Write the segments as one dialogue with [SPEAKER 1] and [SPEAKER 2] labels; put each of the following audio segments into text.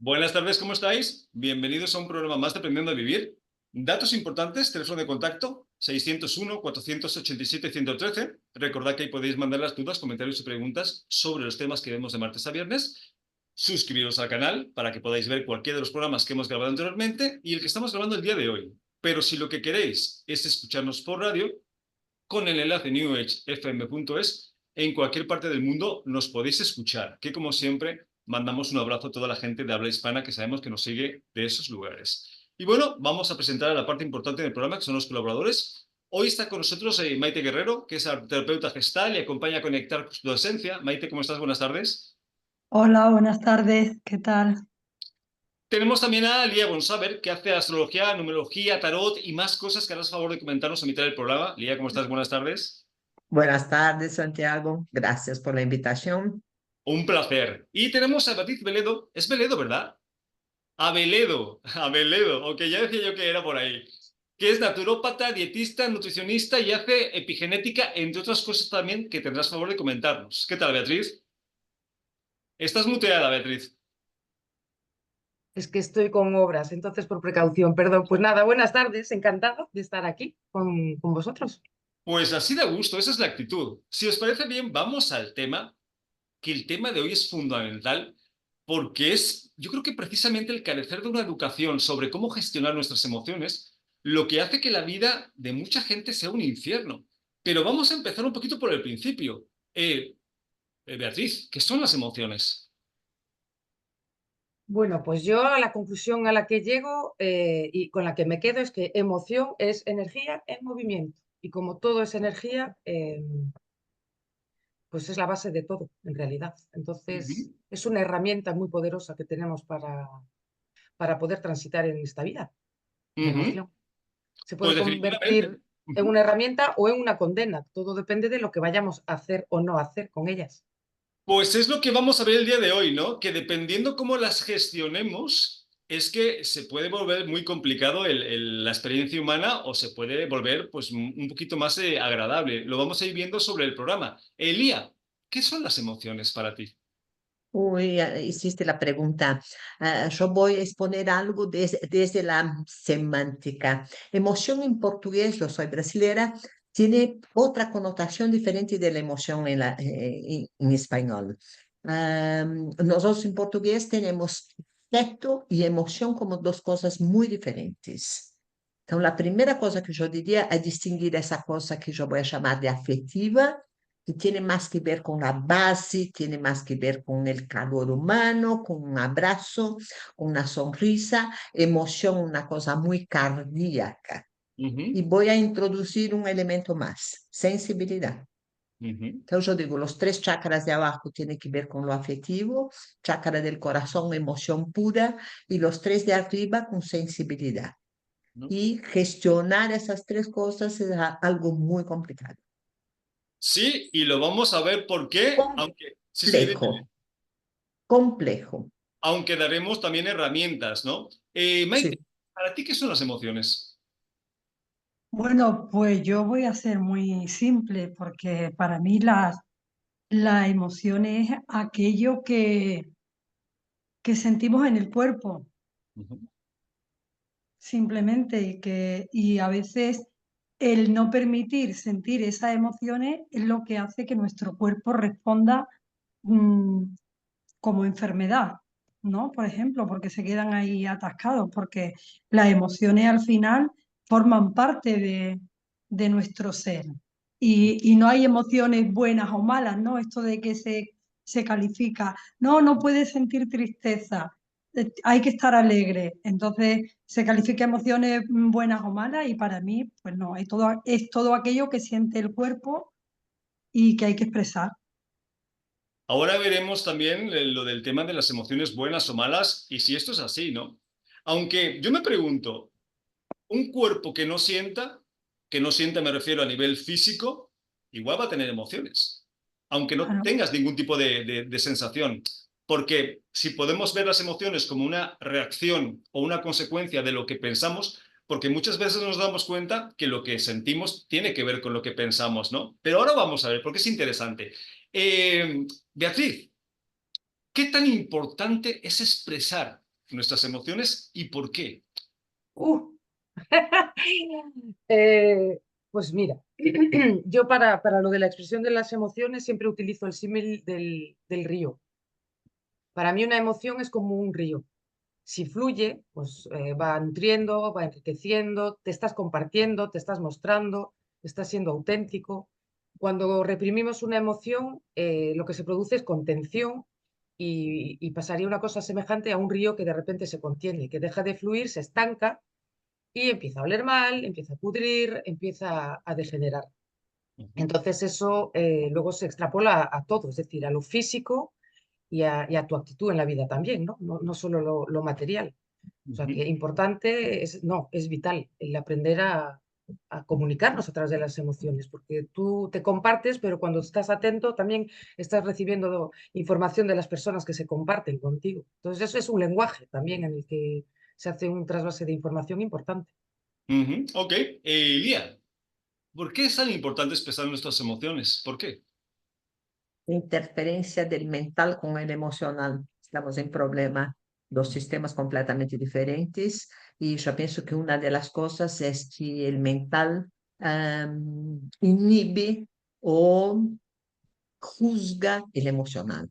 [SPEAKER 1] Buenas tardes, ¿cómo estáis? Bienvenidos a un programa más de Aprendiendo a Vivir. Datos importantes, teléfono de contacto 601-487-113. Recordad que ahí podéis mandar las dudas, comentarios y preguntas sobre los temas que vemos de martes a viernes. Suscribiros al canal para que podáis ver cualquiera de los programas que hemos grabado anteriormente y el que estamos grabando el día de hoy. Pero si lo que queréis es escucharnos por radio, con el enlace newagefm.es, en cualquier parte del mundo nos podéis escuchar, que como siempre mandamos un abrazo a toda la gente de habla hispana que sabemos que nos sigue de esos lugares. Y bueno, vamos a presentar a la parte importante del programa, que son los colaboradores. Hoy está con nosotros Maite Guerrero, que es terapeuta gestal y acompaña a conectar con tu esencia. Maite, ¿cómo estás? Buenas tardes.
[SPEAKER 2] Hola, buenas tardes, ¿qué tal?
[SPEAKER 1] Tenemos también a Lía González, que hace astrología, numerología, tarot y más cosas que harás favor de comentarnos a mitad del programa. Lía, ¿cómo estás? Buenas tardes.
[SPEAKER 3] Buenas tardes, Santiago. Gracias por la invitación.
[SPEAKER 1] Un placer. Y tenemos a Beatriz Veledo. Es Veledo, ¿verdad? A Veledo. Ok, ya decía yo que era por ahí. Que es naturópata, dietista, nutricionista y hace epigenética, entre otras cosas también que tendrás favor de comentarnos. ¿Qué tal, Beatriz? Estás muteada, Beatriz.
[SPEAKER 4] Es que estoy con obras, entonces por precaución, perdón. Pues nada, buenas tardes, encantado de estar aquí con vosotros.
[SPEAKER 1] Pues así de gusto, esa es la actitud. Si os parece bien, vamos al tema, que el tema de hoy es fundamental porque es, yo creo que precisamente el carecer de una educación sobre cómo gestionar nuestras emociones lo que hace que la vida de mucha gente sea un infierno. Pero vamos a empezar un poquito por el principio. Beatriz, ¿qué son las emociones?
[SPEAKER 4] Bueno, pues yo a la conclusión a la que llego y con la que me quedo es que emoción es energía en movimiento. Y como todo es energía, pues es la base de todo, en realidad. Entonces,
[SPEAKER 1] Ujú,
[SPEAKER 4] es una herramienta muy poderosa que tenemos para poder transitar en esta vida, la
[SPEAKER 1] ujú.
[SPEAKER 4] emoción. Se
[SPEAKER 1] Pues
[SPEAKER 4] puede
[SPEAKER 1] definitivamente.
[SPEAKER 4] convertir en
[SPEAKER 1] Ujú.
[SPEAKER 4] una herramienta o en una condena. Todo depende de lo que vayamos a hacer o no hacer con ellas.
[SPEAKER 1] Pues es lo que vamos a ver el día de hoy, ¿no? Que dependiendo cómo las gestionemos, es que se puede volver muy complicado la experiencia humana o se puede volver pues un poquito más agradable. Lo vamos a ir viendo sobre el programa. Elía, ¿qué son las emociones para ti?
[SPEAKER 3] Uy, hiciste la pregunta. Yo voy a exponer algo desde la semántica. Emoción en portugués, yo soy brasilera, tiene otra connotación diferente de la emoción en español. Nosotros en portugués tenemos afecto y emoción como dos cosas muy diferentes. Entonces, la primera cosa que yo diría es distinguir esa cosa que yo voy a llamar de afectiva, que tiene más que ver con la base, tiene más que ver con el calor humano, con un abrazo, con una sonrisa, emoción, una cosa muy cardíaca. Y
[SPEAKER 1] Ujú,
[SPEAKER 3] voy a introducir un elemento más, sensibilidad.
[SPEAKER 1] ujú,
[SPEAKER 3] Entonces yo digo, los tres chakras de abajo tienen que ver con lo afectivo, chakra del corazón, emoción pura, y los tres de arriba con sensibilidad.
[SPEAKER 1] ¿no?
[SPEAKER 3] Y gestionar esas tres cosas es algo muy complicado.
[SPEAKER 1] Sí, y lo vamos a ver por qué, aunque, sí, sí,
[SPEAKER 3] Complejo, complejo.
[SPEAKER 1] aunque daremos también herramientas, ¿no? Maite,
[SPEAKER 3] Sí.
[SPEAKER 1] ¿para ti qué son las emociones?
[SPEAKER 2] Bueno, pues yo voy a ser muy simple porque para mí la emoción es aquello que sentimos en el cuerpo,
[SPEAKER 1] Ujú,
[SPEAKER 2] simplemente, y a veces el no permitir sentir esas emociones es lo que hace que nuestro cuerpo responda mm, como enfermedad, ¿no? Por ejemplo, porque se quedan ahí atascados, porque las emociones al final forman parte de nuestro ser. Y no hay emociones buenas o malas, ¿no? Esto de que se califica, no, no puedes sentir tristeza, hay que estar alegre. Entonces se califica emociones buenas o malas y para mí, pues no, es todo aquello que siente el cuerpo y que hay que expresar.
[SPEAKER 1] Ahora veremos también lo del tema de las emociones buenas o malas y si esto es así, ¿no? Aunque yo me pregunto, un cuerpo que no sienta me refiero a nivel físico, igual va a tener emociones, aunque no
[SPEAKER 2] Claro.
[SPEAKER 1] tengas ningún tipo de sensación. Porque si podemos ver las emociones como una reacción o una consecuencia de lo que pensamos, porque muchas veces nos damos cuenta que lo que sentimos tiene que ver con lo que pensamos, ¿no? Pero ahora vamos a ver, porque es interesante. Beatriz, ¿qué tan importante es expresar? nuestras emociones y por qué?
[SPEAKER 4] Pues mira, yo para lo de la expresión de las emociones siempre utilizo el símil del río. Para mí una emoción es como un río. Si fluye, pues va nutriendo, va enriqueciendo, te estás compartiendo, te estás mostrando, estás siendo auténtico. Cuando reprimimos una emoción, lo que se produce es contención y pasaría una cosa semejante a un río que de repente se contiene, que deja de fluir, se estanca y empieza a oler mal, empieza a pudrir, empieza a degenerar. Entonces eso luego se extrapola a todo, es decir, a lo físico y a tu actitud en la vida también, ¿no? No solo lo material. O sea, que importante es, no, es vital el aprender a comunicarnos a través de las emociones, porque tú te compartes, pero cuando estás atento también estás recibiendo información de las personas que se comparten contigo. Entonces eso es un lenguaje también en el que se hace un trasvase de información importante.
[SPEAKER 1] Ok, Lía, ¿por qué es tan importante expresar nuestras emociones? ¿Por qué?
[SPEAKER 3] Interferencia del mental con el emocional. Estamos en problema, dos sistemas completamente diferentes y yo pienso que una de las cosas es que el mental inhibe o juzga el emocional.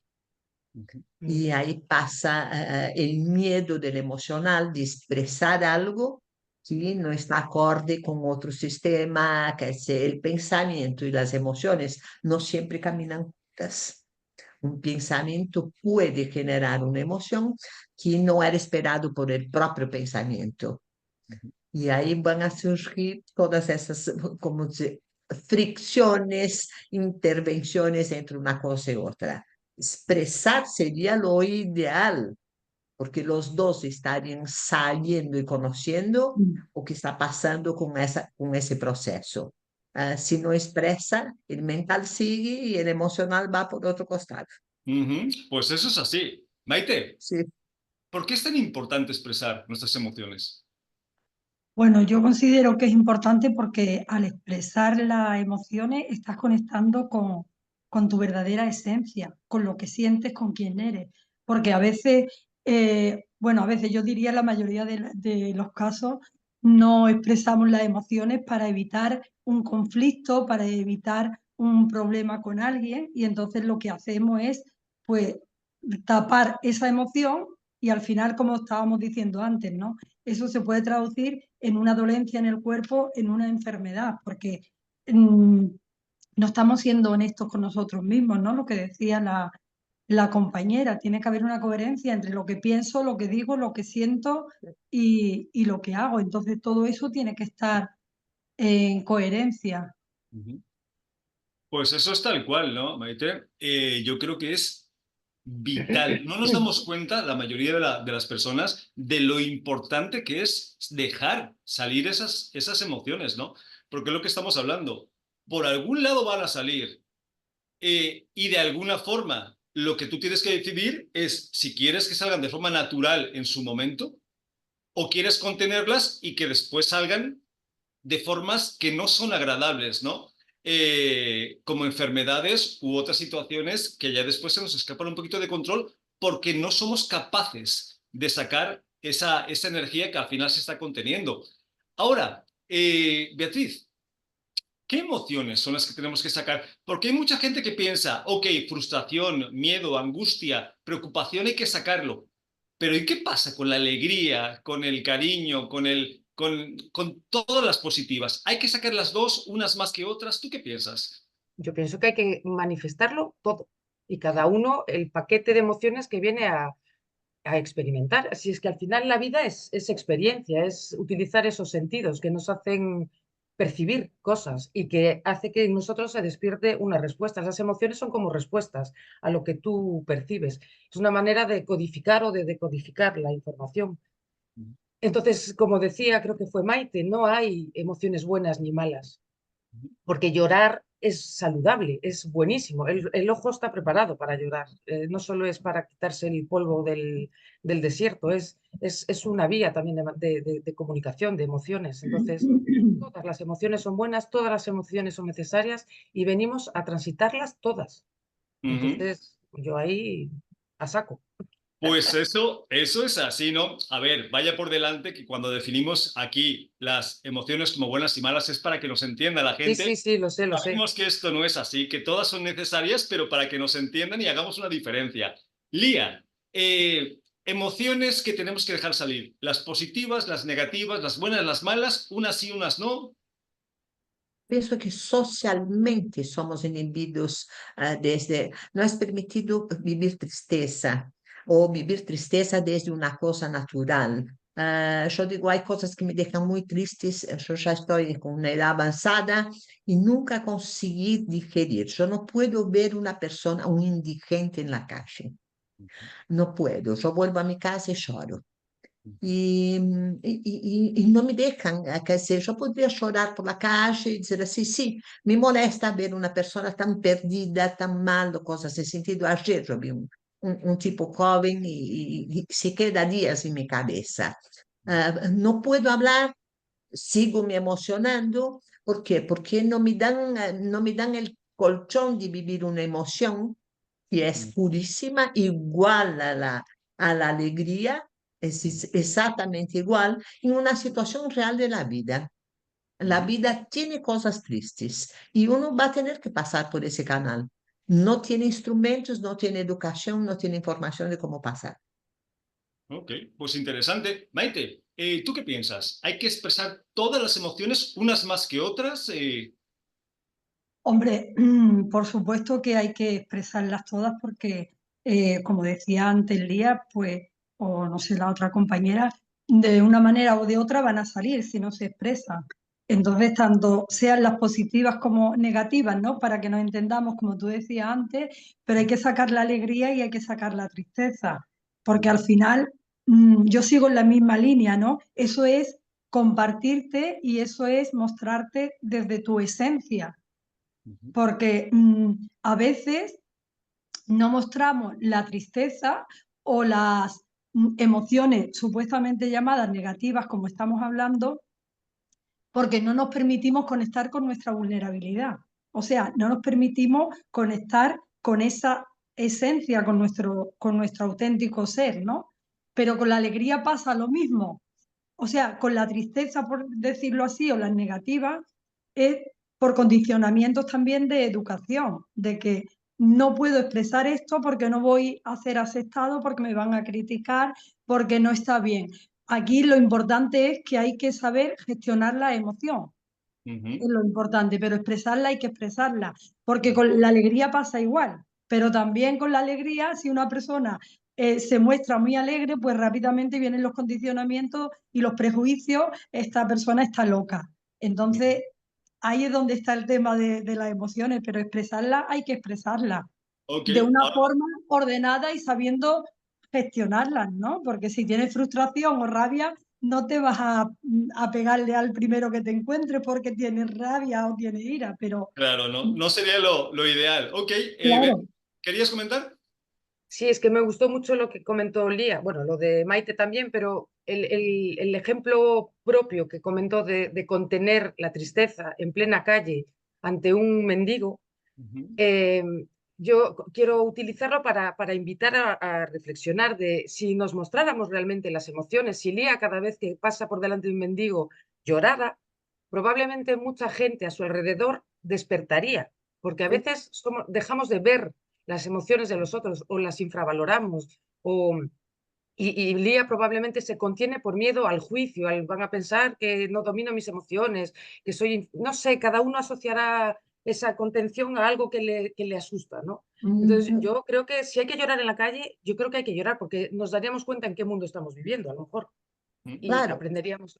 [SPEAKER 3] Y ahí pasa el miedo del emocional de expresar algo que no está acorde con otro sistema, que es el pensamiento y las emociones no siempre caminan juntas. Un pensamiento puede generar una emoción que no era esperado por el propio pensamiento. Y ahí van a surgir todas esas, como dice, fricciones, intervenciones entre una cosa y otra. Expresar sería lo ideal, porque los dos estarían sabiendo y conociendo lo que está pasando con ese proceso. Si no expresa, el mental sigue y el emocional va por otro costado.
[SPEAKER 1] Pues eso es así. Maite,
[SPEAKER 3] Sí.
[SPEAKER 1] ¿por qué es tan importante expresar nuestras emociones?
[SPEAKER 2] Bueno, yo considero que es importante porque al expresar las emociones estás conectando con tu verdadera esencia, con lo que sientes, con quién eres. Porque a veces, bueno, a veces yo diría la mayoría de los casos no expresamos las emociones para evitar un conflicto, para evitar un problema con alguien y entonces lo que hacemos es, pues, tapar esa emoción y al final, como estábamos diciendo antes, ¿no? Eso se puede traducir en una dolencia en el cuerpo, en una enfermedad, porque no estamos siendo honestos con nosotros mismos, ¿no? Lo que decía la compañera, tiene que haber una coherencia entre lo que pienso, lo que digo, lo que siento y lo que hago. Entonces todo eso tiene que estar en coherencia.
[SPEAKER 1] Pues eso es tal cual, ¿no, Maite? Yo creo que es vital. No nos damos cuenta, la mayoría de las personas, de lo importante que es dejar salir esas emociones, ¿no? Porque es lo que estamos hablando. Por algún lado van a salir y de alguna forma lo que tú tienes que decidir es si quieres que salgan de forma natural en su momento o quieres contenerlas y que después salgan de formas que no son agradables, ¿no? Como enfermedades u otras situaciones que ya después se nos escapan un poquito de control porque no somos capaces de sacar esa energía que al final se está conteniendo. Ahora, Beatriz, ¿qué emociones son las que tenemos que sacar? Porque hay mucha gente que piensa, ok, frustración, miedo, angustia, preocupación, hay que sacarlo. Pero ¿y qué pasa con la alegría, con el cariño, con todas las positivas? ¿Hay que sacar las dos, unas más que otras? ¿Tú qué piensas?
[SPEAKER 4] Yo pienso que hay que manifestarlo todo y cada uno el paquete de emociones que viene a experimentar. Así es que al final la vida es experiencia, es utilizar esos sentidos que nos hacen percibir cosas y que hace que en nosotros se despierte una respuesta. Las emociones son como respuestas a lo que tú percibes. Es una manera de codificar o de decodificar la información. Entonces, como decía, creo que fue Maite, no hay emociones buenas ni malas, porque llorar es saludable, es buenísimo. El ojo está preparado para llorar. No solo es para quitarse el polvo del desierto, es una vía también de comunicación, de emociones. Entonces, todas las emociones son buenas, todas las emociones son necesarias y venimos a transitarlas todas. Entonces, yo ahí a saco.
[SPEAKER 1] Pues eso es así, ¿no? A ver, vaya por delante que cuando definimos aquí las emociones como buenas y malas es para que nos entienda la
[SPEAKER 4] Sí,
[SPEAKER 1] gente.
[SPEAKER 4] sí, sí, lo sé, lo sé.
[SPEAKER 1] Sabemos que esto no es así, que todas son necesarias, pero para que nos entiendan y hagamos una diferencia. Lía, emociones que tenemos que dejar salir. Las positivas, las negativas, las buenas, las malas, unas sí, unas no.
[SPEAKER 3] Penso que socialmente somos inibidos desde... No es permitido vivir tristeza o vivir tristeza desde una cosa natural. Yo digo, hay cosas que me dejan muy tristes, yo ya estoy con una edad avanzada y nunca conseguí digerir. Yo no puedo ver una persona, un indigente en la calle. No puedo. Yo vuelvo a mi casa y lloro. E não me deixam, quer dizer, eu poderia chorar por la calle e dizer assim, sim, me molesta ver uma pessoa tão perdida, tão mal, coisas nesse sentido. Ayer eu vi um tipo jovem e se queda dias em minha cabeça. Não puedo falar, sigo me emocionando, ¿por quê? Porque não me dan el colchón de vivir uma emoção que es purísima, igual a la alegría, exactamente igual, en una situación real de la vida. La vida tiene cosas tristes y uno va a tener que pasar por ese canal. No tiene instrumentos, no tiene educación, no tiene información de cómo pasar.
[SPEAKER 1] Ok, pues interesante. Maite, ¿tú qué piensas? ¿Hay que expresar todas las emociones, unas más que otras?
[SPEAKER 2] Hombre, por supuesto que hay que expresarlas todas porque, como decía antes Lía, pues, o no sé, la otra compañera, de una manera o de otra van a salir si no se expresan. Entonces, tanto sean las positivas como negativas, ¿no? Para que nos entendamos, como tú decías antes, pero hay que sacar la alegría y hay que sacar la tristeza, porque al final yo sigo en la misma línea, ¿no? Eso es compartirte y eso es mostrarte desde tu esencia porque a veces no mostramos la tristeza o las emociones supuestamente llamadas negativas, como estamos hablando, porque no nos permitimos conectar con nuestra vulnerabilidad. O sea, no nos permitimos conectar con esa esencia, con nuestro auténtico ser, ¿no? Pero con la alegría pasa lo mismo. O sea, con la tristeza, por decirlo así, o las negativas, es por condicionamientos también de educación, de que no puedo expresar esto porque no voy a ser aceptado, porque me van a criticar, porque no está bien. Aquí lo importante es que hay que saber gestionar la emoción, es lo importante, pero expresarla hay que expresarla, porque con la alegría pasa igual, pero también con la alegría, si una persona se muestra muy alegre, pues rápidamente vienen los condicionamientos y los prejuicios, esta persona está loca. Entonces, ahí es donde está el tema de las emociones, pero expresarla hay que expresarla
[SPEAKER 1] Ok,
[SPEAKER 2] de una
[SPEAKER 1] ahora,
[SPEAKER 2] forma ordenada y sabiendo gestionarlas, ¿no? Porque si tienes frustración o rabia, no te vas a pegarle al primero que te encuentres porque tienes rabia o tienes ira, pero
[SPEAKER 1] claro, no sería lo ideal. Ok,
[SPEAKER 2] claro,
[SPEAKER 1] ¿querías comentar?
[SPEAKER 4] Sí, es que me gustó mucho lo que comentó Lía, bueno, lo de Maite también, pero el ejemplo propio que comentó de contener la tristeza en plena calle ante un mendigo, eh, yo quiero utilizarlo para invitar a reflexionar de si nos mostráramos realmente las emociones, si Lía cada vez que pasa por delante de un mendigo llorara, probablemente mucha gente a su alrededor despertaría, porque a veces dejamos de ver las emociones de los otros o las infravaloramos y Lía probablemente se contiene por miedo al juicio, van a pensar que no domino mis emociones, que soy, no sé, cada uno asociará esa contención a algo que le asusta, ¿no? Entonces yo creo que si hay que llorar en la calle, yo creo que hay que llorar porque nos daríamos cuenta en qué mundo estamos viviendo, a lo mejor, y
[SPEAKER 3] claro,
[SPEAKER 4] aprenderíamos.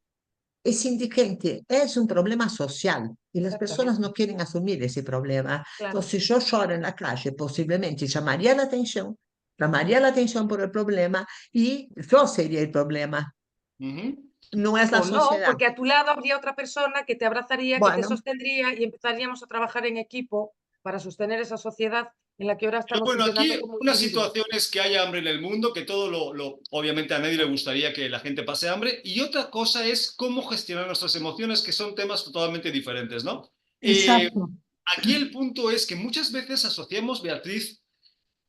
[SPEAKER 3] es indigente, es un problema social y las personas
[SPEAKER 4] Exactamente,
[SPEAKER 3] no quieren asumir ese problema.
[SPEAKER 4] claro.
[SPEAKER 3] Entonces, si yo lloro en la calle, posiblemente llamaría la atención por el problema y yo sería el problema, no es la
[SPEAKER 4] O no,
[SPEAKER 3] sociedad.
[SPEAKER 4] porque a tu lado habría otra persona que te abrazaría, que te
[SPEAKER 3] Bueno,
[SPEAKER 4] sostendría y empezaríamos a trabajar en equipo para sostener esa sociedad en la que ahora
[SPEAKER 1] Pero
[SPEAKER 4] estamos
[SPEAKER 1] bueno,
[SPEAKER 4] funcionando
[SPEAKER 1] aquí
[SPEAKER 4] como
[SPEAKER 1] una
[SPEAKER 4] individuos.
[SPEAKER 1] situación es que haya hambre en el mundo, que todo obviamente a nadie le gustaría que la gente pase hambre, y otra cosa es cómo gestionar nuestras emociones, que son temas totalmente diferentes, ¿no?
[SPEAKER 2] exacto.
[SPEAKER 1] Aquí el punto es que muchas veces asociamos, Beatriz,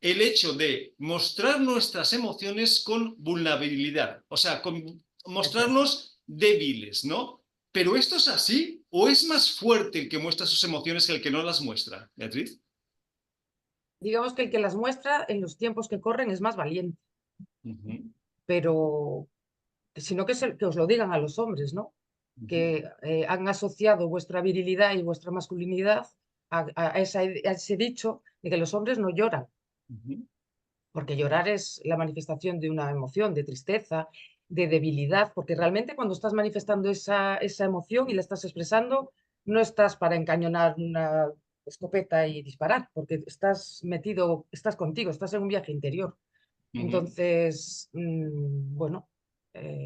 [SPEAKER 1] el hecho de mostrar nuestras emociones con vulnerabilidad, o sea, con mostrarnos débiles, ¿no? ¿Pero esto es así o es más fuerte el que muestra sus emociones que el que no las muestra, Beatriz?
[SPEAKER 4] Digamos que el que las muestra en los tiempos que corren es más valiente, pero sino que os lo digan a los hombres, ¿no? Que han asociado vuestra virilidad y vuestra masculinidad a ese dicho de que los hombres no lloran, porque llorar es la manifestación de una emoción, de tristeza, de debilidad, porque realmente cuando estás manifestando esa emoción y la estás expresando, no estás para encañonar una escopeta y disparar, porque estás metido, estás contigo, estás en un viaje interior. Entonces, bueno.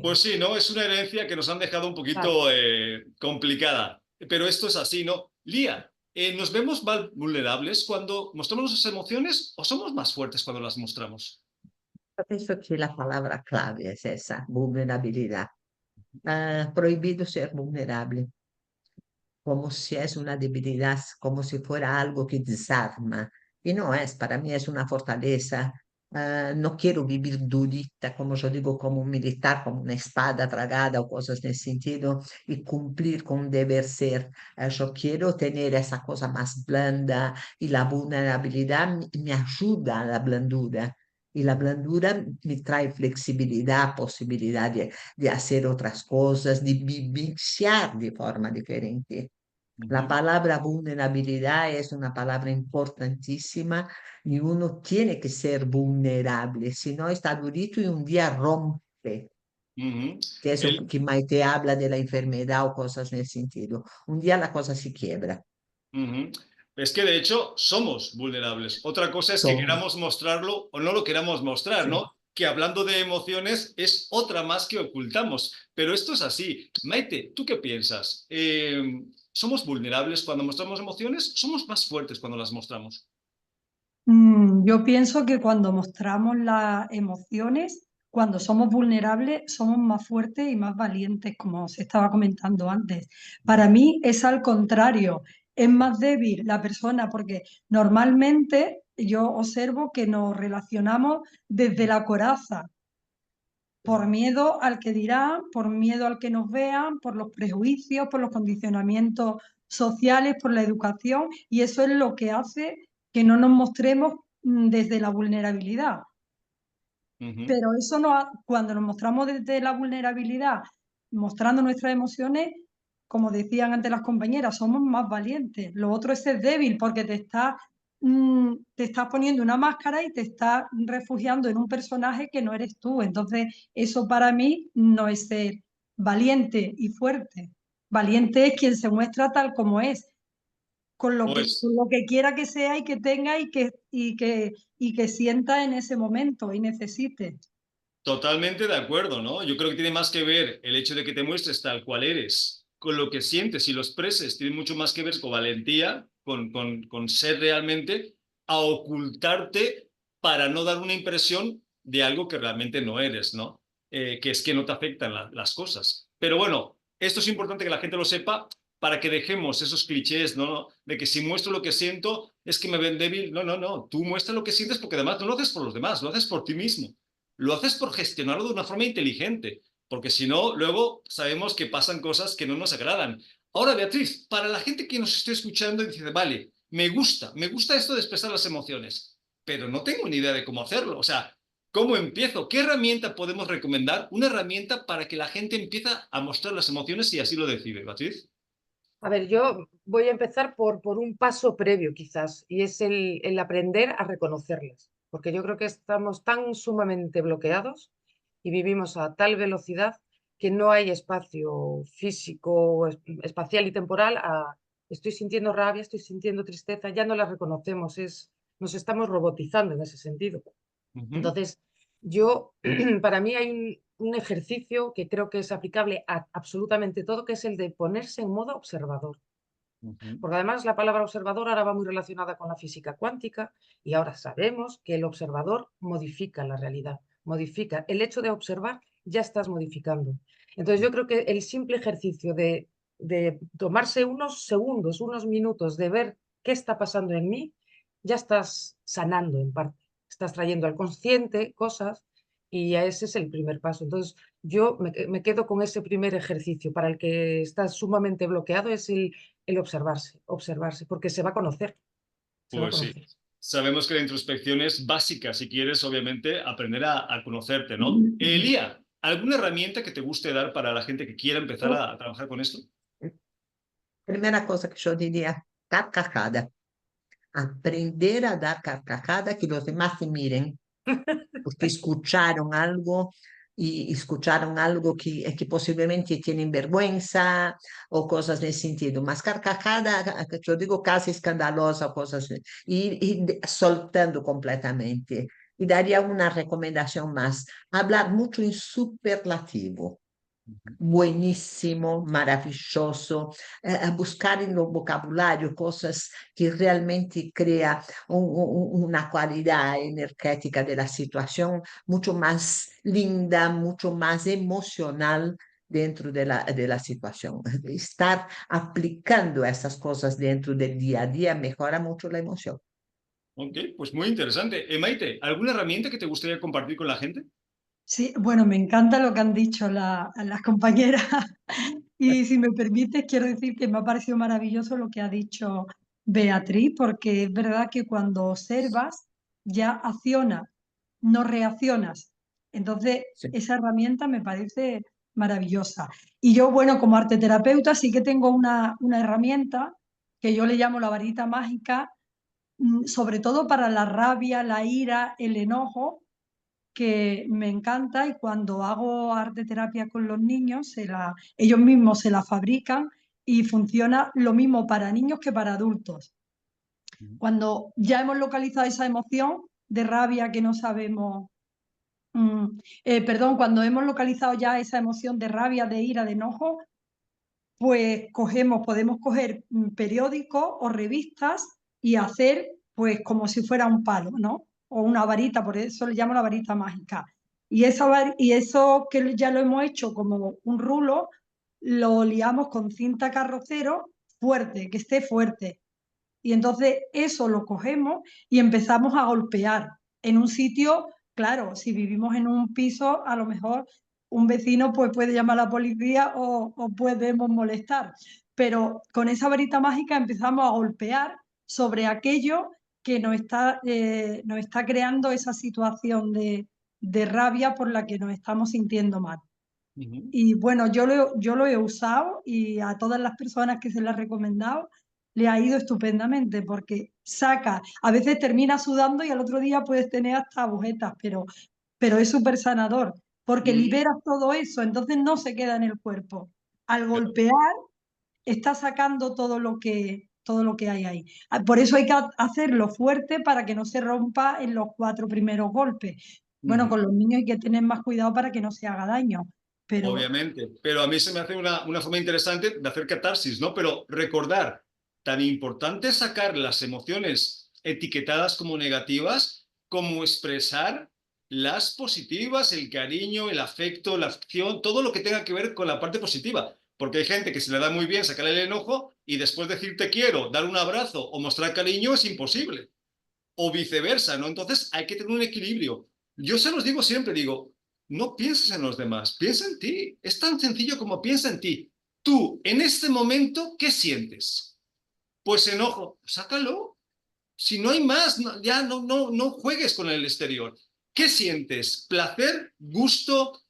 [SPEAKER 1] Pues sí, ¿no? Es una herencia que nos han dejado un
[SPEAKER 4] Claro.
[SPEAKER 1] poquito complicada, pero esto es así, ¿no? Lía, ¿nos vemos más vulnerables cuando mostramos nuestras emociones o somos más fuertes cuando las mostramos?
[SPEAKER 3] Penso que la palabra clave es esa, vulnerabilidad. Prohibido ser vulnerable, como si es una debilidad, como si fuera algo que desarma. Y no es, para mí es una fortaleza. No quiero vivir durita, como yo digo, como un militar, como una espada tragada o cosas en ese sentido, y cumplir con un deber ser. Yo quiero tener esa cosa más blanda y la vulnerabilidad me ayuda a la blandura. Y la blandura me trae flexibilidad, posibilidad de hacer otras cosas, de vivenciar de forma diferente. La palabra vulnerabilidad es una palabra importantísima y uno tiene que ser vulnerable, si no está durito y un día rompe. Que eso
[SPEAKER 1] El,
[SPEAKER 3] que Maite habla de la enfermedad o cosas en ese sentido. Un día la cosa se quiebra.
[SPEAKER 1] Es que de hecho somos vulnerables. Otra cosa es que
[SPEAKER 3] Somos,
[SPEAKER 1] queramos mostrarlo o no lo queramos mostrar,
[SPEAKER 3] sí.
[SPEAKER 1] ¿no? Que hablando de emociones es otra más que ocultamos. Pero esto es así. Maite, ¿tú qué piensas? ¿Somos vulnerables cuando mostramos emociones? ¿Somos más fuertes cuando las mostramos?
[SPEAKER 2] Yo pienso que cuando mostramos las emociones, cuando somos vulnerables, somos más fuertes y más valientes, como se estaba comentando antes. Para mí es al contrario, es más débil la persona porque normalmente yo observo que nos relacionamos desde la coraza, por miedo al que dirán, por miedo al que nos vean, por los prejuicios, por los condicionamientos sociales, por la educación, y eso es lo que hace que no nos mostremos desde la vulnerabilidad. Pero eso no, cuando nos mostramos desde la vulnerabilidad, mostrando nuestras emociones, como decían antes las compañeras, somos más valientes. Lo otro es ser débil porque te estás poniendo una máscara y te estás refugiando en un personaje que no eres tú. Entonces, eso para mí no es ser valiente y fuerte. Valiente es quien se muestra tal como es, con
[SPEAKER 1] Pues
[SPEAKER 2] lo que quiera que sea y que tenga y que sienta en ese momento y necesite.
[SPEAKER 1] totalmente de acuerdo, ¿no? Yo creo que tiene más que ver el hecho de que te muestres tal cual eres, con lo que sientes y lo expreses, tiene mucho más que ver con valentía, con ser realmente, a ocultarte para no dar una impresión de algo que realmente no eres, ¿no? Que es que no te afectan las cosas. Pero bueno, esto es importante que la gente lo sepa para que dejemos esos clichés, ¿no? De que si muestro lo que siento es que me ven débil. No, no, no. Tú muestras lo que sientes porque además no lo haces por los demás, lo haces por ti mismo. Lo haces por gestionarlo de una forma inteligente, porque si no, luego sabemos que pasan cosas que no nos agradan. Ahora, Beatriz, para la gente que nos esté escuchando y dice, vale, me gusta esto de expresar las emociones, pero no tengo ni idea de cómo hacerlo. O sea, ¿cómo empiezo? ¿Qué herramienta podemos recomendar? Una herramienta para que la gente empiece a mostrar las emociones si así lo decide, Beatriz.
[SPEAKER 4] A ver, yo voy a empezar por un paso previo quizás, y es el aprender a reconocerlas, porque yo creo que estamos tan sumamente bloqueados y vivimos a tal velocidad que no hay espacio físico, espacial y temporal estoy sintiendo rabia, estoy sintiendo tristeza, ya no las reconocemos, nos estamos robotizando en ese sentido. Entonces, yo, para mí hay un ejercicio que creo que es aplicable a absolutamente todo, que es el de ponerse en modo observador. Porque además la palabra observador ahora va muy relacionada con la física cuántica y ahora sabemos que el observador modifica la realidad, modifica. El hecho de observar ya estás modificando. Entonces yo creo que el simple ejercicio de tomarse unos segundos, unos minutos, de ver qué está pasando en mí, ya estás sanando en parte. estás trayendo al consciente cosas y ese es el primer paso. Entonces, yo me quedo con ese primer ejercicio. Para el que está sumamente bloqueado es el observarse, porque se va a conocer. Se va a
[SPEAKER 1] Pues sí.
[SPEAKER 4] conocer.
[SPEAKER 1] Sabemos que la introspección es básica si quieres, obviamente, aprender a conocerte, ¿no? Elía, ¿alguna herramienta que te guste dar para la gente que quiera empezar a trabajar con esto?
[SPEAKER 3] Primera cosa que yo diría, carcajada. Aprender a dar carcajada, que los demás te miren, porque escucharon algo que posiblemente tienen vergüenza o cosas nesse sentido. Mas carcajada, yo digo casi escandalosa, cosas así, y soltando completamente. Y daría una recomendación más, hablar mucho en superlativo. Buenísimo, maravilloso, buscar en lo vocabulario cosas que realmente crea una cualidad energética de la situación mucho más linda, mucho más emocional dentro de la situación. Estar aplicando esas cosas dentro del día a día mejora mucho la emoción.
[SPEAKER 1] Ok, pues muy interesante. Maite, ¿alguna herramienta que te gustaría compartir con la gente?
[SPEAKER 2] Sí, bueno, me encanta lo que han dicho las compañeras y si me permites, quiero decir que me ha parecido maravilloso lo que ha dicho Beatriz, porque es verdad que cuando observas ya accionas, no reaccionas. Entonces,
[SPEAKER 3] Sí.
[SPEAKER 2] esa herramienta me parece maravillosa. Y yo, bueno, como arteterapeuta sí que tengo una herramienta que yo le llamo la varita mágica, sobre todo para la rabia, la ira, el enojo, que me encanta, y cuando hago arte terapia con los niños, ellos mismos se la fabrican y funciona lo mismo para niños que para adultos. Cuando ya hemos localizado esa emoción de rabia que no sabemos, perdón, cuando hemos localizado ya esa emoción de rabia, de ira, de enojo, pues podemos coger periódicos o revistas y hacer pues como si fuera un palo, ¿no? O una varita, por eso le llamo la varita mágica. Y eso que ya lo hemos hecho como un rulo, lo liamos con cinta carrocero fuerte, que esté fuerte. Y entonces eso lo cogemos y empezamos a golpear en un sitio, claro, si vivimos en un piso, a lo mejor un vecino pues puede llamar a la policía o podemos molestar. Pero con esa varita mágica empezamos a golpear sobre aquello que nos está creando esa situación de rabia por la que nos estamos sintiendo mal. Y bueno, yo lo he usado y a todas las personas que se lo he recomendado le ha ido estupendamente porque a veces termina sudando y al otro día puedes tener hasta agujetas, pero es súper sanador porque liberas todo eso, entonces no se queda en el cuerpo. Al golpear está sacando todo lo que hay ahí. Por eso hay que hacerlo fuerte para que no se rompa en los 4 primeros golpes. Bueno, con los niños hay que tener más cuidado para que no se haga daño, pero
[SPEAKER 1] Obviamente, pero a mí se me hace una forma interesante de hacer catarsis, ¿no? Pero recordar, tan importante es sacar las emociones etiquetadas como negativas, como expresar las positivas, el cariño, el afecto, la acción, todo lo que tenga que ver con la parte positiva. Porque hay gente que se le da muy bien sacar el enojo y después decir te quiero, dar un abrazo o mostrar cariño es imposible. O viceversa, ¿no? Entonces hay que tener un equilibrio. Yo se los digo siempre, digo, no pienses en los demás, piensa en ti. Es tan sencillo como piensa en ti. Tú, en este momento, ¿qué sientes? Pues enojo, sácalo. Si no hay más, ya no juegues con el exterior. ¿Qué sientes? ¿Placer? ¿Gusto?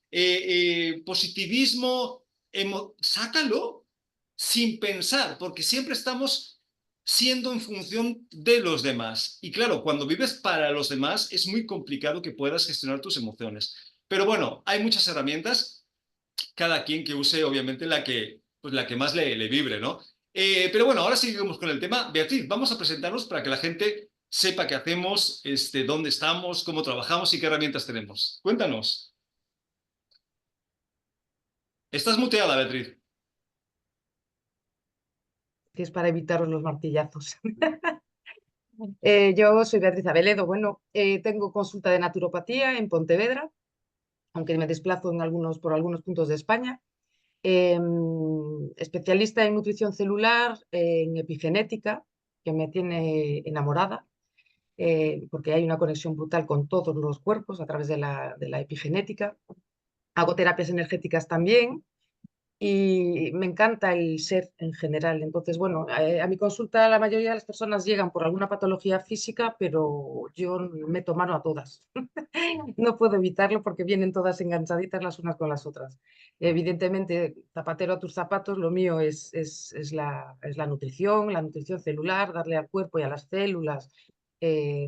[SPEAKER 1] ¿Positivismo? Sácalo sin pensar, porque siempre estamos siendo en función de los demás. Y claro, cuando vives para los demás es muy complicado que puedas gestionar tus emociones. Pero bueno, hay muchas herramientas, cada quien que use obviamente pues la que más le vibre, ¿no? Pero bueno, ahora seguimos con el tema. Beatriz, vamos a presentarnos para que la gente sepa qué hacemos, dónde estamos, cómo trabajamos y qué herramientas tenemos. Cuéntanos. Estás muteada, Beatriz.
[SPEAKER 4] Es para evitaros los martillazos. Yo soy Beatriz Abeledo. Bueno, tengo consulta de naturopatía en Pontevedra, aunque me desplazo por algunos puntos de España. Especialista en nutrición celular, en epigenética, que me tiene enamorada. porque hay una conexión brutal con todos los cuerpos a través de la epigenética. Hago terapias energéticas también y me encanta el ser en general. Entonces, bueno, a mi consulta la mayoría de las personas llegan por alguna patología física, pero yo meto mano a todas. No puedo evitarlo porque vienen todas enganchaditas las unas con las otras. Evidentemente, zapatero a tus zapatos, lo mío es la nutrición celular, darle al cuerpo y a las células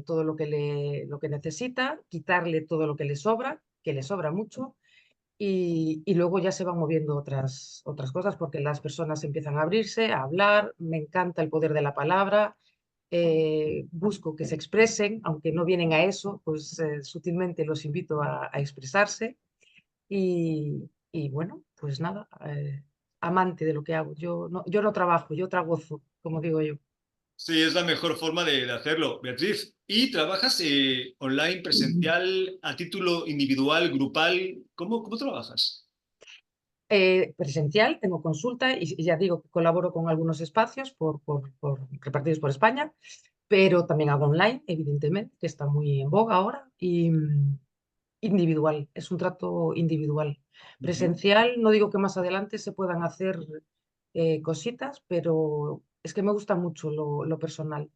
[SPEAKER 4] todo lo que necesita, quitarle todo lo que le sobra mucho, y luego ya se van moviendo otras cosas porque las personas empiezan a abrirse, a hablar. Me encanta el poder de la palabra. Busco que se expresen, aunque no vienen a eso, pues sutilmente los invito a expresarse. Y bueno, pues nada, amante de lo que hago. Yo no trabajo, yo tragozo, como digo yo.
[SPEAKER 1] Sí, es la mejor forma de hacerlo, Beatriz. ¿Y trabajas online, presencial, a título individual, grupal? ¿Cómo trabajas?
[SPEAKER 4] Presencial, tengo consulta y ya digo que colaboro con algunos espacios repartidos por España, pero también hago online, evidentemente, que está muy en boga ahora, y individual, es un trato individual.
[SPEAKER 1] Ujú.
[SPEAKER 4] Presencial, no digo que más adelante se puedan hacer cositas, pero es que me gusta mucho lo personal.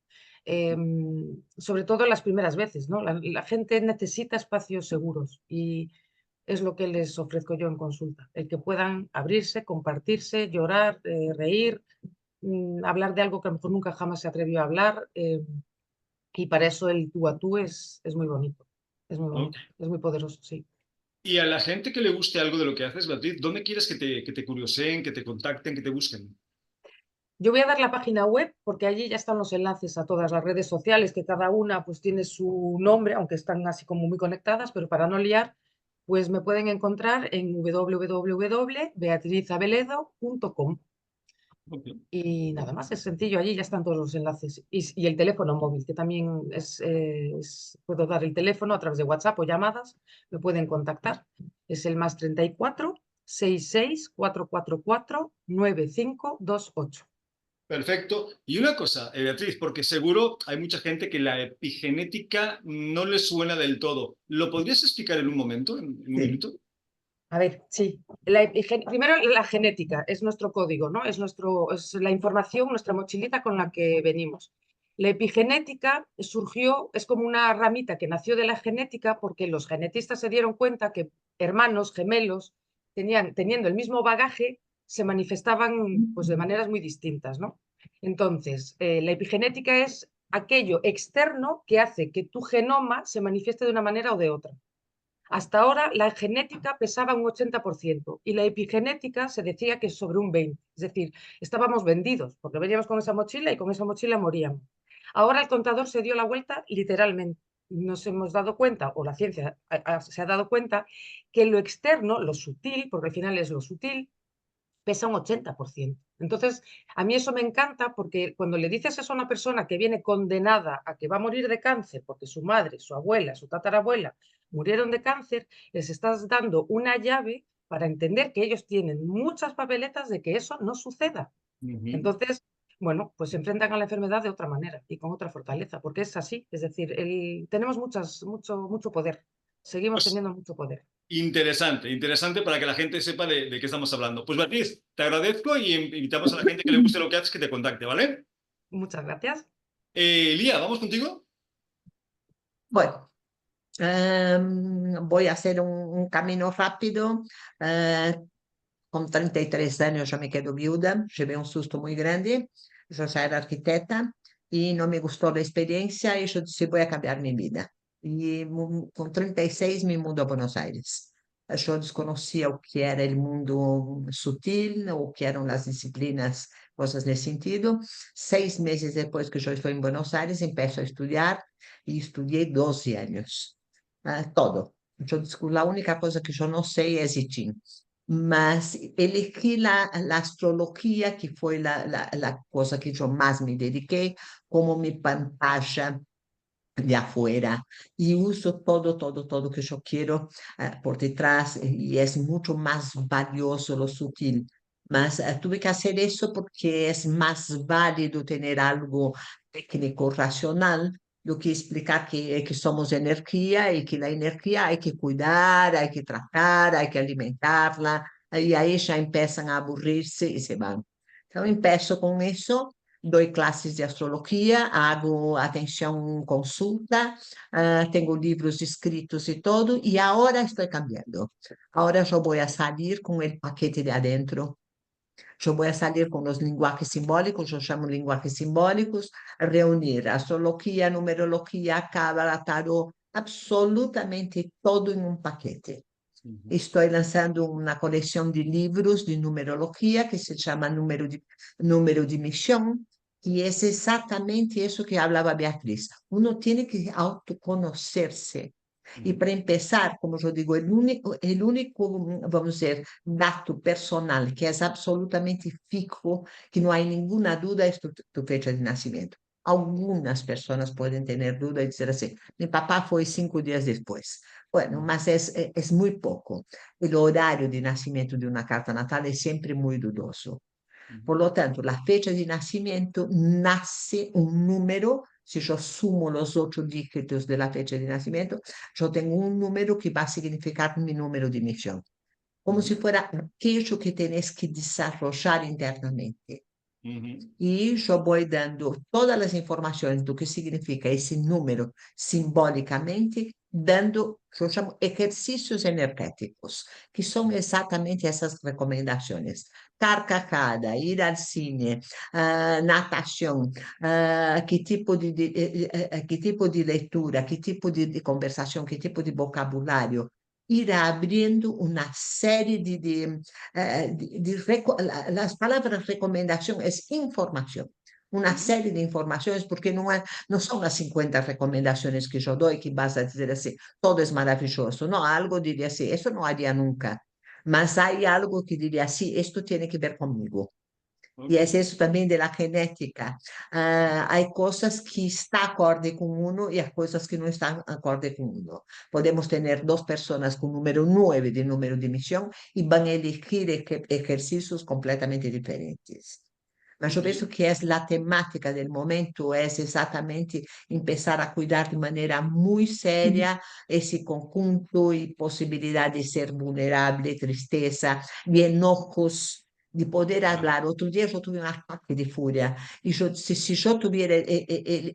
[SPEAKER 4] Sobre todo las primeras veces, ¿no? La gente necesita espacios seguros y es lo que les ofrezco yo en consulta, el que puedan abrirse, compartirse, llorar, reír, hablar de algo que a lo mejor nunca jamás se atrevió a hablar, y para eso el tú a tú es muy bonito,
[SPEAKER 1] Ok.
[SPEAKER 4] es muy poderoso, sí.
[SPEAKER 1] Y a la gente que le guste algo de lo que haces, Beatriz, ¿dónde quieres que te curioseen, que te contacten, que te busquen?
[SPEAKER 4] Yo voy a dar la página web porque allí ya están los enlaces a todas las redes sociales, que cada una pues tiene su nombre, aunque están así como muy conectadas, pero para no liar, pues me pueden encontrar en www.beatrizabeledo.com.
[SPEAKER 1] Ok.
[SPEAKER 4] Y nada más, es sencillo, allí ya están todos los enlaces. Y el teléfono móvil, que también puedo dar el teléfono a través de WhatsApp o llamadas, me pueden contactar. Es el +34 66 444 9528.
[SPEAKER 1] Perfecto. Y una cosa, Beatriz, porque seguro hay mucha gente que la epigenética no le suena del todo. ¿Lo podrías explicar en un momento, en un
[SPEAKER 3] Sí.
[SPEAKER 1] minuto?
[SPEAKER 4] A ver, sí. Primero, la genética es nuestro código, ¿no? Es la información, nuestra mochilita con la que venimos. La epigenética surgió, es como una ramita que nació de la genética porque los genetistas se dieron cuenta que hermanos, gemelos, teniendo el mismo bagaje, se manifestaban pues, de maneras muy distintas, ¿no? Entonces, la epigenética es aquello externo que hace que tu genoma se manifieste de una manera o de otra. Hasta ahora la genética pesaba un 80% y la epigenética se decía que sobre un 20%. Es decir, estábamos vendidos porque veníamos con esa mochila y con esa mochila moríamos. Ahora el contador se dio la vuelta literalmente. Nos hemos dado cuenta, o la ciencia se ha dado cuenta, que lo externo, lo sutil, porque al final es lo sutil, pesa un 80%. Entonces, a mí eso me encanta porque cuando le dices eso a una persona que viene condenada a que va a morir de cáncer porque su madre, su abuela, su tatarabuela murieron de cáncer, les estás dando una llave para entender que ellos tienen muchas papeletas de que eso no suceda.
[SPEAKER 1] Ujú.
[SPEAKER 4] Entonces, bueno, pues se enfrentan a la enfermedad de otra manera y con otra fortaleza, porque es así. Es decir, tenemos mucho poder. Seguimos
[SPEAKER 1] Pues
[SPEAKER 4] teniendo mucho poder.
[SPEAKER 1] interesante, interesante para que la gente sepa de qué estamos hablando. Pues Beatriz, te agradezco y invitamos a la gente que le guste lo que haces que te contacte, ¿vale?
[SPEAKER 4] Muchas gracias.
[SPEAKER 1] Lía, ¿vamos contigo?
[SPEAKER 3] Bueno, voy a hacer un camino rápido. Eh, con 33 años yo me quedo viuda, llevé un susto muy grande. Yo ya era arquitecta y no me gustó la experiencia y yo dije, voy a cambiar mi vida. Y con 36 me mudo a Buenos Aires. Yo desconocía o que era el mundo sutil o que eran las disciplinas, cosas nesse sentido. 6 meses después que yo estoy en Buenos Aires, empiezo a estudiar y estudié 12 años. Todo. La única cosa que yo no sé es I Ching, mas elegí la astrología, que fue la cosa que yo más me dediqué, como mi pantalla de afuera, y uso todo que yo quiero por detrás, y es mucho más valioso lo sutil. Mas tuve que hacer eso porque es más válido tener algo técnico, racional, do que explicar que somos energía y que la energía hay que cuidar, hay que tratar, hay que alimentarla, y ahí ya empiezan a aburrirse y se van. Entonces empiezo con eso, doy clases de astrología, hago atención consulta, tengo libros escritos y todo, y ahora estoy cambiando. Ahora yo voy a salir con el paquete de adentro. Yo voy a salir con los lenguajes simbólicos, yo llamo lenguajes simbólicos, reunir astrología, numerología, cábala, tarot, absolutamente todo en un paquete. Estoy lanzando una colección de libros de numerología que se llama Número de Misión, y es exactamente eso que hablaba Beatriz. Uno tiene que autoconocerse. Y para empezar, como yo digo, el único, vamos a decir, dato personal que es absolutamente fijo, que no hay ninguna duda, es tu fecha de nacimiento. Algunas personas pueden tener duda y decir así, mi papá fue 5 días después. Bueno, mas es muy poco. El horario de nacimiento de una carta natal es siempre muy dudoso. Por lo tanto, la fecha de nacimiento nace un número. Si yo sumo los 8 dígitos de la fecha de nacimiento, yo tengo un número que va a significar mi número de misión. Como si fuera aquello que tenés que desarrollar internamente. Y yo voy dando todas las informaciones de lo que significa ese número simbólicamente, dando, yo llamo ejercicios energéticos, que son exactamente esas recomendaciones. Carcajada, ir al cine, natación, qué tipo de lectura, qué tipo de conversación, qué tipo de vocabulario. Ir abriendo una serie las palabras recomendación es información, una serie de informaciones, porque no son las 50 recomendaciones que yo doy que vas a decir así, todo es maravilloso, no, algo diría así, eso no haría nunca, mas hay algo que diría así, esto tiene que ver conmigo. Y es eso también de la genética. Hay cosas que están acorde con uno y hay cosas que no están acorde con uno. Podemos tener dos personas con número 9 de número de misión y van a elegir ejercicios completamente diferentes. Mas yo pienso que es la temática del momento, es exactamente empezar a cuidar de manera muy seria ese conjunto y posibilidad de ser vulnerable, tristeza, y enojos, de poder hablar. Otro día yo tuve un ataque de furia y si yo tuviera el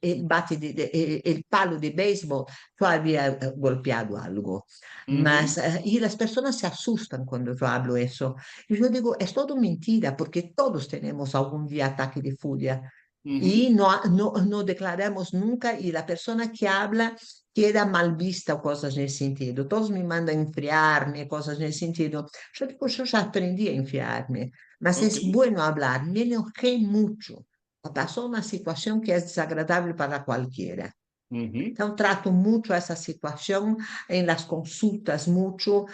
[SPEAKER 3] palo de béisbol, yo había golpeado algo. Y las personas se asustan cuando yo hablo eso. Y yo digo, es todo mentira, porque todos tenemos algún día ataque de furia. Y no declaramos nunca, y la persona que habla queda mal vista o cosas en ese sentido. Todos me mandan enfriarme, cosas en ese sentido. Yo digo, yo ya aprendí a enfriarme, mas es bueno hablar. Me enojé mucho. Pasó una situación que es desagradable para cualquiera. Entonces trato mucho esa situación en las consultas, mucho,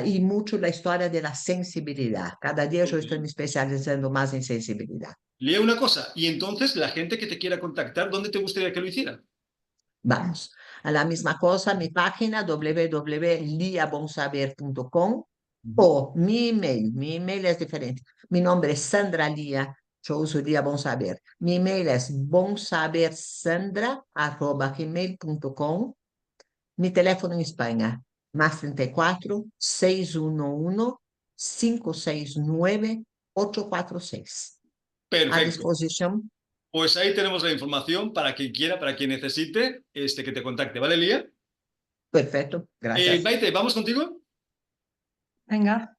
[SPEAKER 3] y mucho la historia de la sensibilidad. Cada día yo estoy me especializando más en sensibilidad.
[SPEAKER 1] Lea una cosa, y entonces la gente que te quiera contactar, ¿dónde te gustaría que lo hiciera?
[SPEAKER 3] Vamos, a la misma cosa, mi página www.liabonsaber.com o mi email es diferente. Mi nombre es Sandra Lía, yo uso Lía Bonsaber. Mi email es bonsabersandra@gmail.com. Mi teléfono en España, más 34 611 569 846. A
[SPEAKER 1] Perfecto.
[SPEAKER 3] disposición.
[SPEAKER 1] Pues ahí tenemos la información para quien quiera, para quien necesite, que te contacte. ¿Vale, Lía?
[SPEAKER 3] Perfecto, gracias.
[SPEAKER 1] Maite, ¿vamos contigo?
[SPEAKER 2] Venga.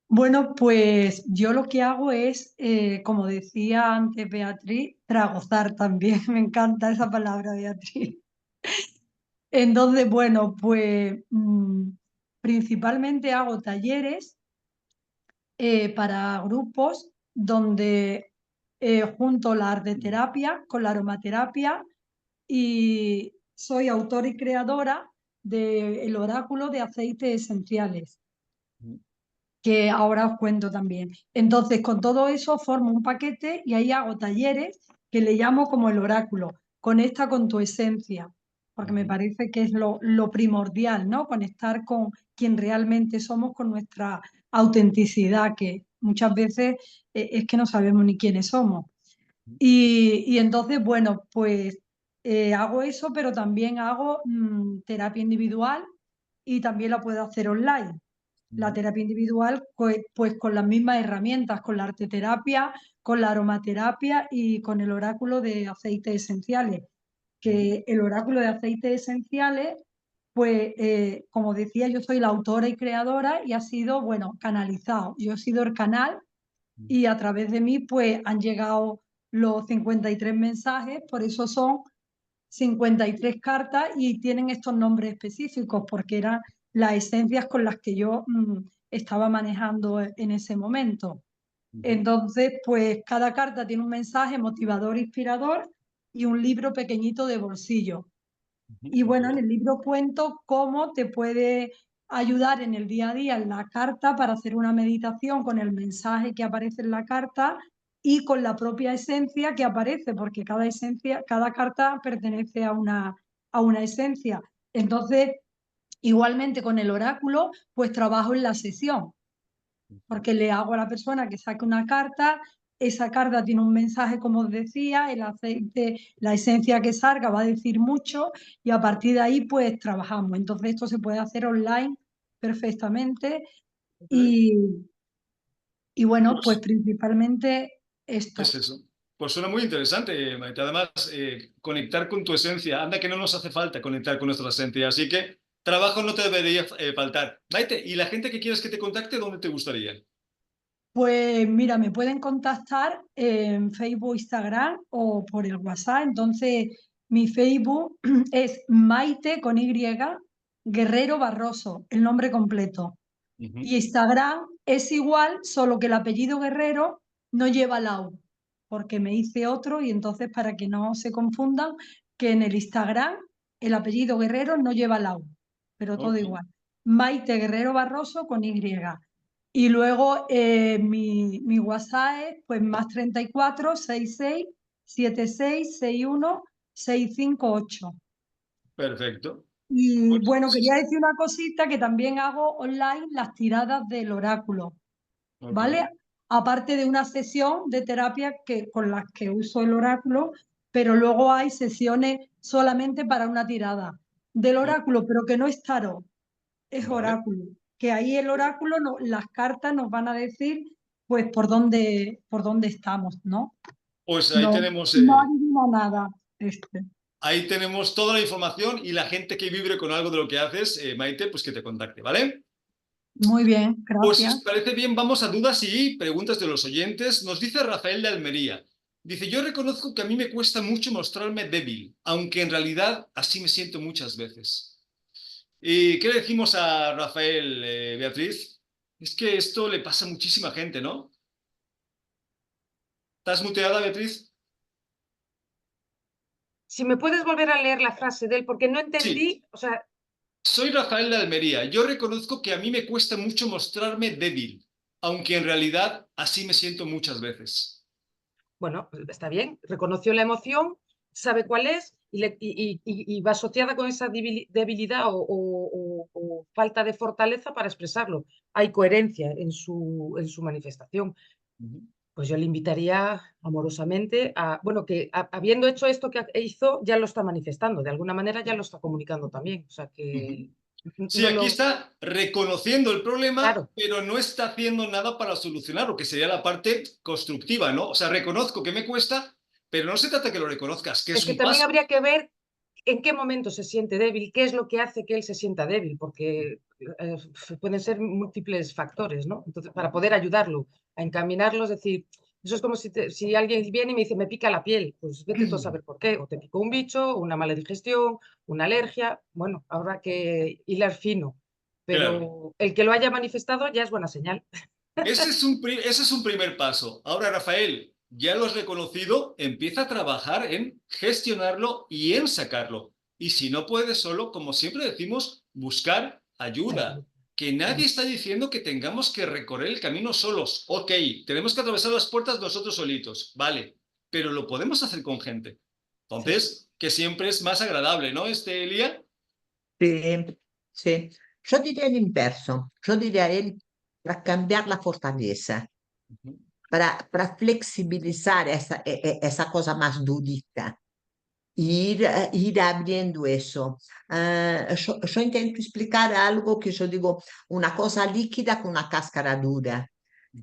[SPEAKER 2] Bueno, pues yo lo que hago es, como decía antes Beatriz, tragozar también. Me encanta esa palabra, Beatriz. Entonces, bueno, pues principalmente hago talleres para grupos donde junto la arteterapia con la aromaterapia, y soy autora y creadora del oráculo de aceites esenciales, que ahora os cuento también. Entonces, con todo eso formo un paquete y ahí hago talleres que le llamo como el oráculo. Conecta con tu esencia, porque me parece que es lo primordial, ¿no? Conectar con quien realmente somos, con nuestra autenticidad, que muchas veces es que no sabemos ni quiénes somos. Y entonces, bueno, pues hago eso, pero también hago terapia individual y también la puedo hacer online. La terapia individual, pues con las mismas herramientas, con la arteterapia, con la aromaterapia y con el oráculo de aceites esenciales. Que el oráculo de aceites esenciales, pues como decía, yo soy la autora y creadora y ha sido, bueno, canalizado. Yo he sido el canal y a través de mí, pues han llegado los 53 mensajes, por eso son 53 cartas y tienen estos nombres específicos, porque eran las esencias con las que yo estaba manejando en ese momento. Entonces, pues cada carta tiene un mensaje motivador, inspirador y un libro pequeñito de bolsillo. Y bueno, en el libro cuento cómo te puede ayudar en el día a día en la carta para hacer una meditación con el mensaje que aparece en la carta y con la propia esencia que aparece, porque cada esencia, cada carta pertenece a una esencia. Entonces, igualmente con el oráculo, pues trabajo en la sesión porque le hago a la persona que saque una carta, esa carta tiene un mensaje, como os decía, el aceite, la esencia que salga va a decir mucho y a partir de ahí pues trabajamos. Entonces esto se puede hacer online perfectamente y, y bueno, pues
[SPEAKER 1] Pues
[SPEAKER 2] principalmente
[SPEAKER 1] es
[SPEAKER 2] esto.
[SPEAKER 1] eso. Pues suena muy interesante, Maite. Además, conectar con tu esencia. Anda que no nos hace falta conectar con nuestra esencia. Así que trabajo no te debería faltar. Maite, ¿y la gente que quieres que te contacte, dónde te gustaría?
[SPEAKER 2] Pues mira, me pueden contactar en Facebook, Instagram o por el WhatsApp. Entonces, mi Facebook es Maite con Y, Guerrero Barroso, el nombre completo. Y Instagram es igual, solo que el apellido Guerrero no lleva la U, porque me hice otro y entonces para que no se confundan, que en el Instagram el apellido Guerrero no lleva la U, pero todo
[SPEAKER 1] Ok.
[SPEAKER 2] igual. Maite Guerrero Barroso con Y. Y luego mi WhatsApp es pues más 34 66 76 61 658.
[SPEAKER 1] Perfecto.
[SPEAKER 2] Y
[SPEAKER 1] Pues
[SPEAKER 2] bueno,
[SPEAKER 1] sí,
[SPEAKER 2] quería
[SPEAKER 1] sí.
[SPEAKER 2] decir una cosita que también hago online las tiradas del oráculo,
[SPEAKER 1] Ok.
[SPEAKER 2] ¿vale? Aparte de una sesión de terapia con las que uso el oráculo, pero luego hay sesiones solamente para una tirada del
[SPEAKER 1] Ok.
[SPEAKER 2] oráculo, pero que no es tarot, es
[SPEAKER 1] Vale.
[SPEAKER 2] oráculo. Que ahí el oráculo, las cartas nos van a decir pues por dónde estamos, ¿no?
[SPEAKER 1] Pues
[SPEAKER 2] No, no adivina nada este.
[SPEAKER 1] ahí tenemos toda la información y la gente que vibre con algo de lo que haces, Maite, pues que te contacte, ¿vale?
[SPEAKER 2] Muy bien,
[SPEAKER 1] Pues si os
[SPEAKER 2] gracias.
[SPEAKER 1] parece bien, vamos a dudas y preguntas de los oyentes. Nos dice Rafael de Almería. Dice, yo reconozco que a mí me cuesta mucho mostrarme débil, aunque en realidad así me siento muchas veces. ¿Y qué le decimos a Rafael, Beatriz? Es que esto le pasa a muchísima gente, ¿no? ¿Estás muteada, Beatriz?
[SPEAKER 4] Si me puedes volver a leer la frase de él, porque no
[SPEAKER 1] Sí.
[SPEAKER 4] entendí, o sea,
[SPEAKER 1] Soy Rafael de Almería. Yo reconozco que a mí me cuesta mucho mostrarme débil, aunque en realidad así me siento muchas veces.
[SPEAKER 4] bueno, está bien, reconoció la emoción, sabe cuál es y va asociada con esa debilidad o falta de fortaleza para expresarlo. Hay coherencia en su manifestación. Pues yo le invitaría amorosamente a, bueno, que habiendo hecho esto que hizo, ya lo está manifestando, de alguna manera ya lo está comunicando también. O sea que
[SPEAKER 1] Sí,
[SPEAKER 4] no
[SPEAKER 1] aquí
[SPEAKER 4] lo,
[SPEAKER 1] está reconociendo el problema,
[SPEAKER 4] claro,
[SPEAKER 1] pero no está haciendo nada para solucionarlo, que sería la parte constructiva, ¿no? O sea, reconozco que me cuesta, pero no se trata que lo reconozcas, que
[SPEAKER 4] es
[SPEAKER 1] es
[SPEAKER 4] que
[SPEAKER 1] un
[SPEAKER 4] también
[SPEAKER 1] paso.
[SPEAKER 4] habría que ver en qué momento se siente débil, qué es lo que hace que él se sienta débil, porque pueden ser múltiples factores, ¿no? Entonces, para poder ayudarlo, a encaminarlo, es decir, eso es como si alguien viene y me dice, me pica la piel, pues vete tú a saber por qué, o te picó un bicho, una mala digestión, una alergia, bueno, habrá que hilar fino,
[SPEAKER 1] Claro.
[SPEAKER 4] pero el que lo haya manifestado ya es buena señal.
[SPEAKER 1] Ese es un primer paso. Ahora, Rafael, ya lo has reconocido, empieza a trabajar en gestionarlo y en sacarlo. Y si no puedes solo, como siempre decimos, buscar ayuda. Que nadie está diciendo que tengamos que recorrer el camino solos. Ok, tenemos que atravesar las puertas nosotros solitos, vale, pero lo podemos hacer con gente.
[SPEAKER 4] Sí.
[SPEAKER 1] Entonces, que siempre es más agradable, ¿no, Elia?
[SPEAKER 3] Sì, sì. Yo diría el inverso, yo diría él a cambiar la fortaleza. para flexibilizar esa cosa más durita. Ir abriendo eso. Yo intento explicar algo que yo digo, una cosa líquida con una cáscara dura.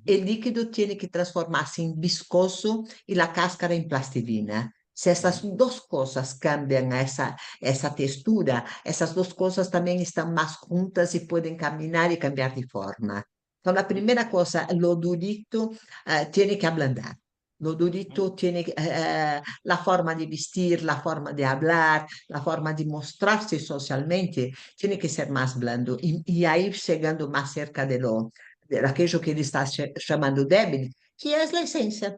[SPEAKER 3] El líquido tiene que transformarse en viscoso y la cáscara en plastilina. Si esas dos cosas cambian esa textura, esas dos cosas también están más juntas y pueden caminar y cambiar de forma. Entonces, la primera cosa, lo durito tiene que ablandar. Lo durito tiene la forma de vestir, la forma de hablar, la forma de mostrarse socialmente, tiene que ser más blando y a ir llegando más cerca de aquello que él está llamando débil, que es la esencia.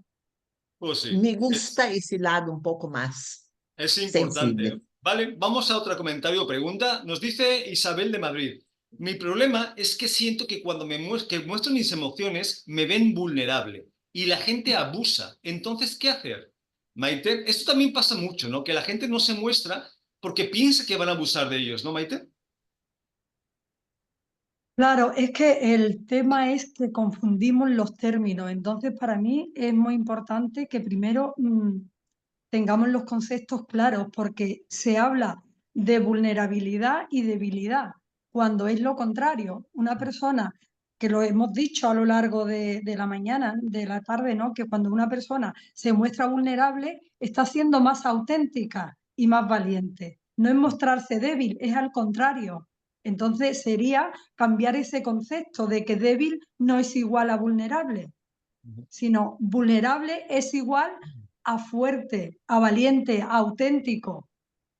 [SPEAKER 1] Pues sí,
[SPEAKER 3] Me gusta ese lado un poco más
[SPEAKER 1] es
[SPEAKER 3] sensible.
[SPEAKER 1] importante. Vale, vamos a otro comentario o pregunta. Nos dice Isabel de Madrid. Mi problema es que siento que cuando que muestro mis emociones me ven vulnerable y la gente abusa. Entonces, ¿qué hacer? Maite, esto también pasa mucho, ¿no? Que la gente no se muestra porque piensa que van a abusar de ellos, ¿no, Maite?
[SPEAKER 2] Claro, es que el tema es que confundimos los términos. Entonces, para mí es muy importante que primero tengamos los conceptos claros, porque se habla de vulnerabilidad y debilidad, cuando es lo contrario. Una persona, que lo hemos dicho a lo largo de la mañana, de la tarde, ¿no? Que cuando una persona se muestra vulnerable, está siendo más auténtica y más valiente. No es mostrarse débil, es al contrario. Entonces sería cambiar ese concepto de que débil no es igual a vulnerable, sino vulnerable es igual a fuerte, a valiente, a auténtico.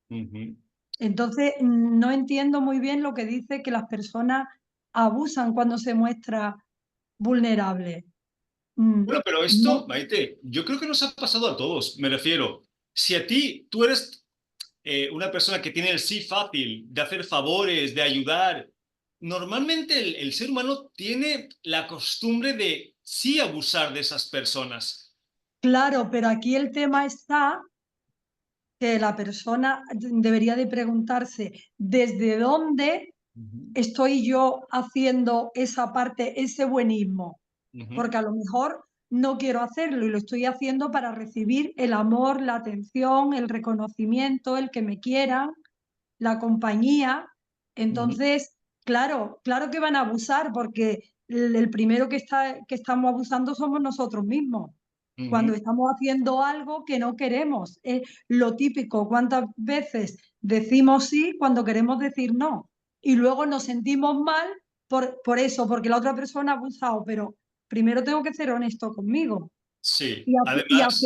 [SPEAKER 1] Ujú.
[SPEAKER 2] Entonces, no entiendo muy bien lo que dice que las personas abusan cuando se muestra vulnerable.
[SPEAKER 1] Bueno, pero esto,
[SPEAKER 2] No,
[SPEAKER 1] Maite, yo creo que nos ha pasado a todos. Me refiero, si a ti tú eres una persona que tiene el sí fácil de hacer favores, de ayudar, normalmente el ser humano tiene la costumbre de sí abusar de esas personas.
[SPEAKER 2] claro, pero aquí el tema está que la persona debería de preguntarse desde dónde
[SPEAKER 1] Ujú,
[SPEAKER 2] estoy yo haciendo esa parte, ese buenismo,
[SPEAKER 1] ujú,
[SPEAKER 2] porque a lo mejor no quiero hacerlo y lo estoy haciendo para recibir el amor, la atención, el reconocimiento, el que me quieran, la compañía.
[SPEAKER 1] ujú,
[SPEAKER 2] Entonces, claro, claro que van a abusar porque el primero que estamos abusando somos nosotros mismos. Cuando
[SPEAKER 1] ujú.
[SPEAKER 2] estamos haciendo algo que no queremos, es lo típico. ¿Cuántas veces decimos sí cuando queremos decir no? Y luego nos sentimos mal por eso, porque la otra persona ha abusado, pero primero tengo que ser honesto conmigo
[SPEAKER 1] Sí,
[SPEAKER 2] y
[SPEAKER 1] además,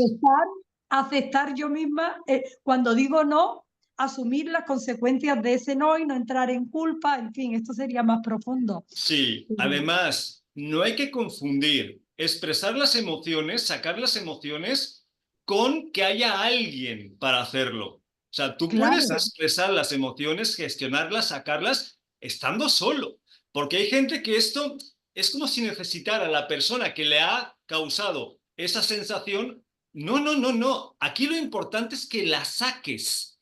[SPEAKER 2] aceptar yo misma, cuando digo no, asumir las consecuencias de ese no y no entrar en culpa, en fin, esto sería más profundo.
[SPEAKER 1] sí, además, no hay que confundir expresar las emociones, sacar las emociones, con que haya alguien para hacerlo. O sea, tú puedes
[SPEAKER 2] Claro,
[SPEAKER 1] expresar las emociones, gestionarlas, sacarlas, estando solo. Porque hay gente que esto es como si necesitara a la persona que le ha causado esa sensación. No, no, no, no. Aquí lo importante es que la saques.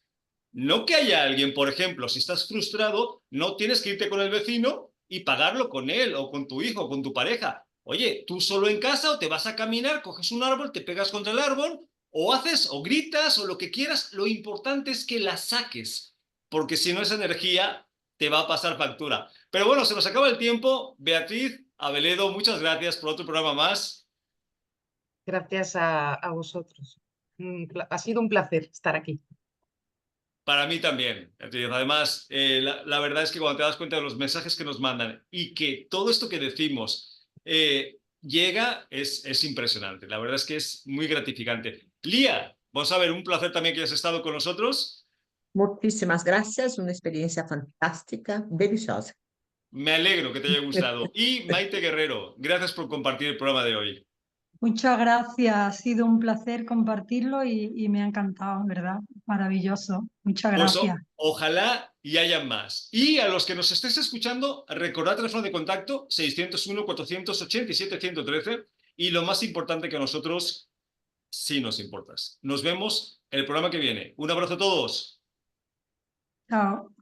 [SPEAKER 1] No que haya alguien, por ejemplo, si estás frustrado, no tienes que irte con el vecino y pagarlo con él o con tu hijo o con tu pareja. Oye, tú solo en casa o te vas a caminar, coges un árbol, te pegas contra el árbol o haces o gritas o lo que quieras. Lo importante es que la saques, porque si no esa energía te va a pasar factura. Pero bueno, se nos acaba el tiempo. Beatriz, Abeledo, muchas gracias por otro programa más.
[SPEAKER 4] Gracias a vosotros. Ha sido un placer estar aquí.
[SPEAKER 1] Para mí también. Además, la verdad es que cuando te das cuenta de los mensajes que nos mandan y que todo esto que decimos llega, es impresionante. La verdad es que es muy gratificante. Lía, vamos a ver, un placer también que hayas estado con nosotros.
[SPEAKER 3] Muchísimas gracias, una experiencia fantástica, deliciosa.
[SPEAKER 1] Me alegro que te haya gustado. Y Maite Guerrero, gracias por compartir el programa de hoy.
[SPEAKER 2] muchas gracias, ha sido un placer compartirlo y me ha encantado, en verdad, maravilloso. Muchas
[SPEAKER 1] Pues
[SPEAKER 2] gracias.
[SPEAKER 1] ojalá y haya más. Y a los que nos estéis escuchando, recordad el teléfono de contacto 601-487-113 y lo más importante que a nosotros, sí nos importas. Nos vemos el programa que viene. Un abrazo a todos.
[SPEAKER 2] Chao.